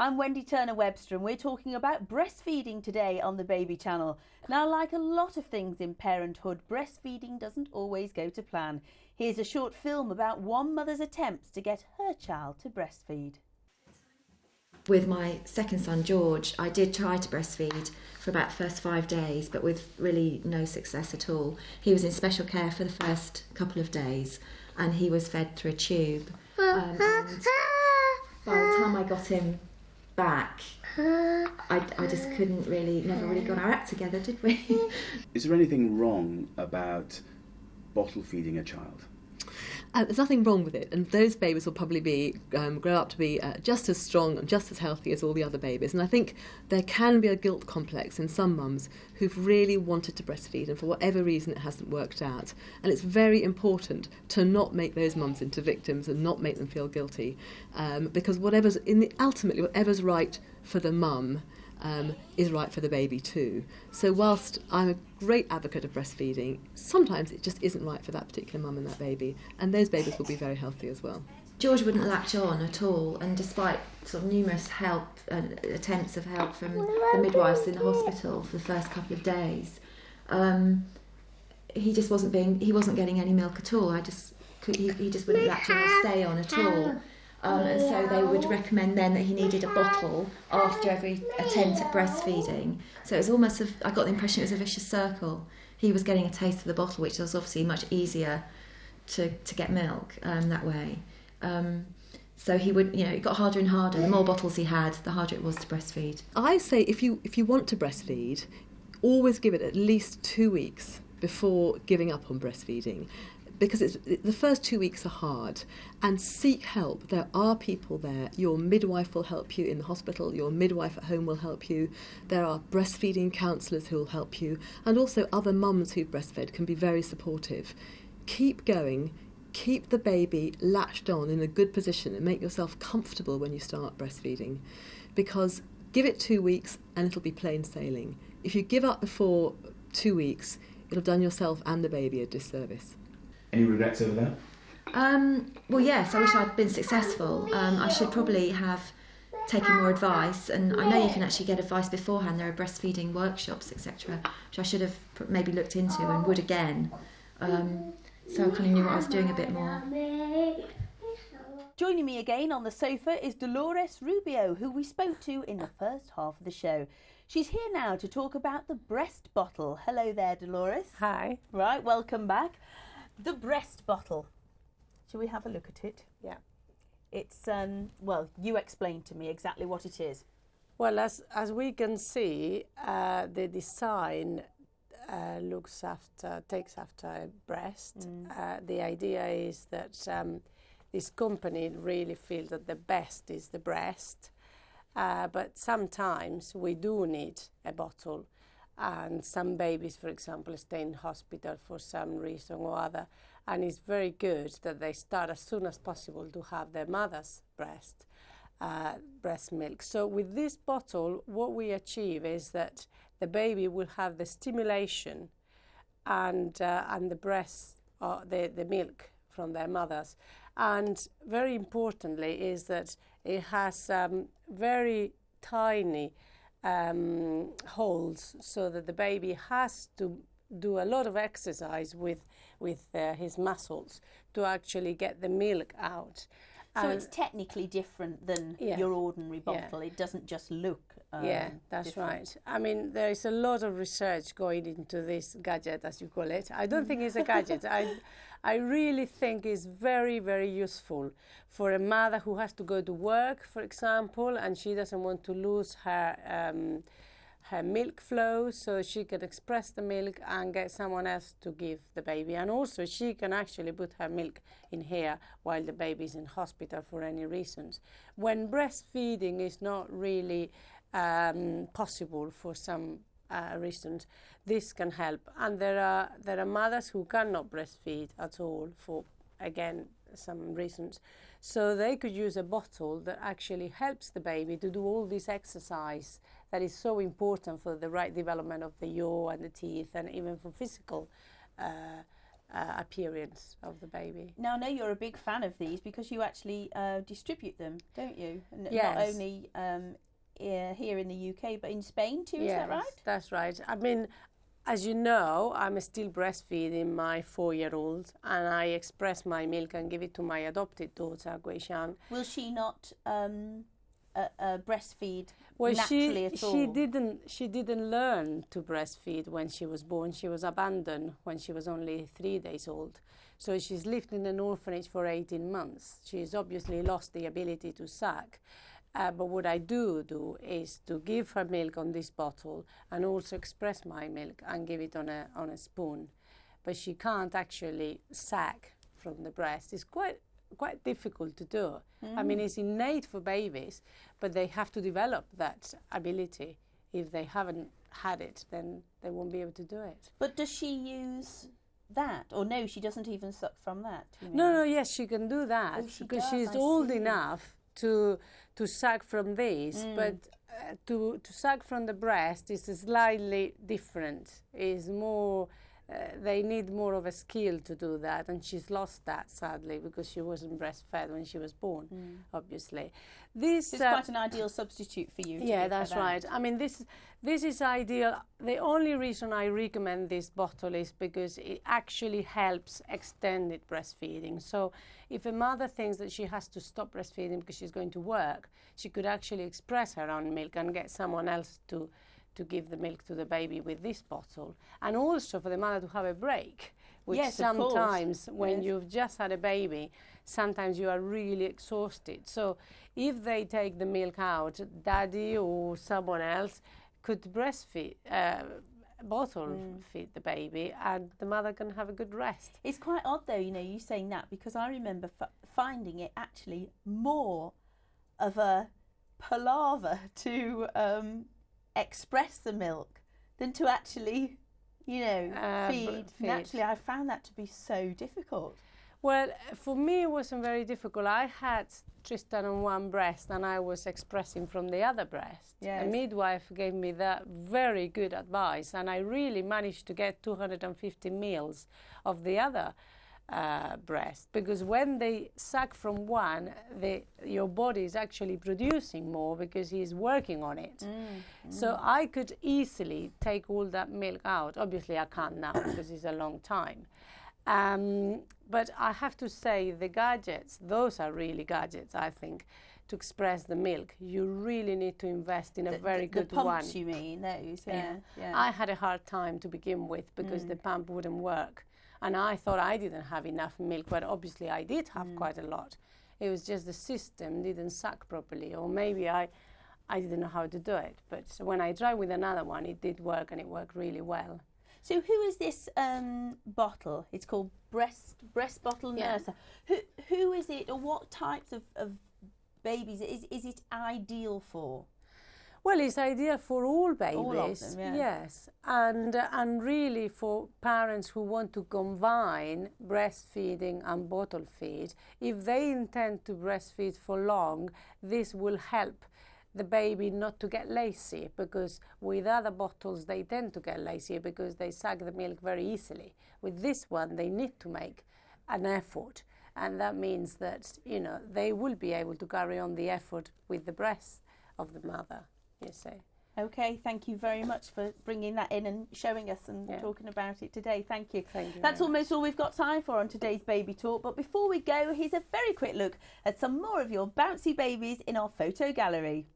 I'm Wendy Turner-Webster and we're talking about breastfeeding today on the Baby Channel. Now, like a lot of things in parenthood, breastfeeding doesn't always go to plan. Here's a short film about one mother's attempts to get her child to breastfeed. With my second son, George, I did try to breastfeed for about the first 5 days, but with really no success at all. He was in special care for the first couple of days and he was fed through a tube. And by the time I got him back, I just never really got our act together, did we? Is there anything wrong about bottle feeding a child? There's nothing wrong with it, and those babies will probably grow up to be just as strong and just as healthy as all the other babies. And I think there can be a guilt complex in some mums who've really wanted to breastfeed and for whatever reason it hasn't worked out. And it's very important to not make those mums into victims and not make them feel guilty, because ultimately whatever's right for the mum is right for the baby too. So whilst I'm a great advocate of breastfeeding, sometimes it just isn't right for that particular mum and that baby, and those babies will be very healthy as well. George wouldn't latch on at all, and despite sort of numerous attempts of help from the midwives in the hospital for the first couple of days, he wasn't getting any milk at all. He just wouldn't latch on or stay on at all. And so they would recommend then that he needed a bottle after every attempt at breastfeeding. So it was almost, I got the impression it was a vicious circle. He was getting a taste of the bottle, which was obviously much easier to get milk that way. So he would, it got harder and harder. The more bottles he had, the harder it was to breastfeed. I say if you want to breastfeed, always give it at least 2 weeks before giving up on breastfeeding. Because the first 2 weeks are hard, and seek help. There are people there. Your midwife will help you in the hospital, your midwife at home will help you. There are breastfeeding counsellors who will help you, and also other mums who've breastfed can be very supportive. Keep going, keep the baby latched on in a good position and make yourself comfortable when you start breastfeeding, because give it 2 weeks and it'll be plain sailing. If you give up before 2 weeks, you'll have done yourself and the baby a disservice. Any regrets over that? Well, yes, I wish I'd been successful. I should probably have taken more advice, and I know you can actually get advice beforehand. There are breastfeeding workshops, etc., which I should have maybe looked into and would again. So I kind of knew what I was doing a bit more. Joining me again on the sofa is Dolores Rubio, who we spoke to in the first half of the show. She's here now to talk about the breast bottle. Hello there, Dolores. Hi. Right, welcome back. The breast bottle. Shall we have a look at it? Yeah. It's, you explain to me exactly what it is. Well, as we can see, the design takes after a breast. The idea is that this company really feels that the best is the breast, but sometimes we do need a bottle. And some babies, for example, stay in hospital for some reason or other. And it's very good that they start as soon as possible to have their mother's breast milk. So with this bottle, what we achieve is that the baby will have the stimulation and the breast, the milk from their mothers. And very importantly is that it has very tiny holes, so that the baby has to do a lot of exercise with his muscles to actually get the milk out. So it's technically different than your ordinary bottle. It doesn't just look that's different. right. I mean, there is a lot of research going into this gadget, as you call it. I don't think it's a gadget. I really think it's very, very useful for a mother who has to go to work, for example, and she doesn't want to lose her milk flow, so she can express the milk and get someone else to give the baby. And also she can actually put her milk in here while the baby is in hospital for any reasons. When breastfeeding is not really possible for some reasons, this can help. And there are mothers who cannot breastfeed at all for, again, some reasons. So they could use a bottle that actually helps the baby to do all this exercise that is so important for the right development of the jaw and the teeth, and even for physical appearance of the baby. Now, I know you're a big fan of these because you actually distribute them, don't you? Yes. Not only here in the UK, but in Spain too, is that right? That's right. I mean, as you know, I'm still breastfeeding my 4-year-old, and I express my milk and give it to my adopted daughter, Guishan. Will she not breastfeed Well, naturally at all? she didn't learn to breastfeed when she was born. She was abandoned when she was only 3 days old. So she's lived in an orphanage for 18 months. She's obviously lost the ability to suck. But what I do is to give her milk on this bottle and also express my milk and give it on a spoon. But she can't actually suck from the breast. It's quite difficult to do. I mean, it's innate for babies, but they have to develop that ability. If they haven't had it, then they won't be able to do it. But does she use that? Or no, she doesn't even suck from that? No, yes, she can do that because she's old enough to suck from this, but to suck from the breast is slightly different. Is more, they need more of a skill to do that, and she's lost that sadly because she wasn't breastfed when she was born. Obviously, this is quite an ideal substitute for you. Yeah, that's right. I mean, this is ideal. The only reason I recommend this bottle is because it actually helps extended breastfeeding. So if a mother thinks that she has to stop breastfeeding because she's going to work, she could actually express her own milk and get someone else to give the milk to the baby with this bottle. And also for the mother to have a break, which sometimes when you've just had a baby, sometimes you are really exhausted. So if they take the milk out, daddy or someone else could breastfeed, bottle feed the baby, and the mother can have a good rest. It's quite odd though, you saying that, because I remember finding it actually more of a palaver to express the milk than to actually, feed naturally. I found that to be so difficult. Well, for me it wasn't very difficult. I had Tristan on one breast and I was expressing from the other breast. Yes. A midwife gave me that very good advice, and I really managed to get 250 mils of the other breast, because when they suck from one, your body is actually producing more because he's working on it. So I could easily take all that milk out. Obviously I can't now because it's a long time. But I have to say the gadgets, those are really gadgets, I think, to express the milk. You really need to invest in a very good one. The pumps, you mean, those? Yeah. I had a hard time to begin with because the pump wouldn't work. And I thought I didn't have enough milk, but obviously I did have quite a lot. It was just the system didn't suck properly, or maybe I didn't know how to do it. But when I tried with another one, it did work, and it worked really well. So who is this bottle? It's called Breast Bottle Nurse. Who is it, or what types of babies is it ideal for? Well, it's ideal for all babies. All of them, yes. And really for parents who want to combine breastfeeding and bottle feed. If they intend to breastfeed for long, this will help the baby not to get lazy, because with other bottles they tend to get lazy because they suck the milk very easily. With this one, they need to make an effort, and that means that they will be able to carry on the effort with the breast of the mother. You say. Okay, thank you very much for bringing that in and showing us and talking about it today. Thank you. Thank you. That's almost all we've got time for on today's Baby Talk. But before we go, here's a very quick look at some more of your bouncy babies in our photo gallery.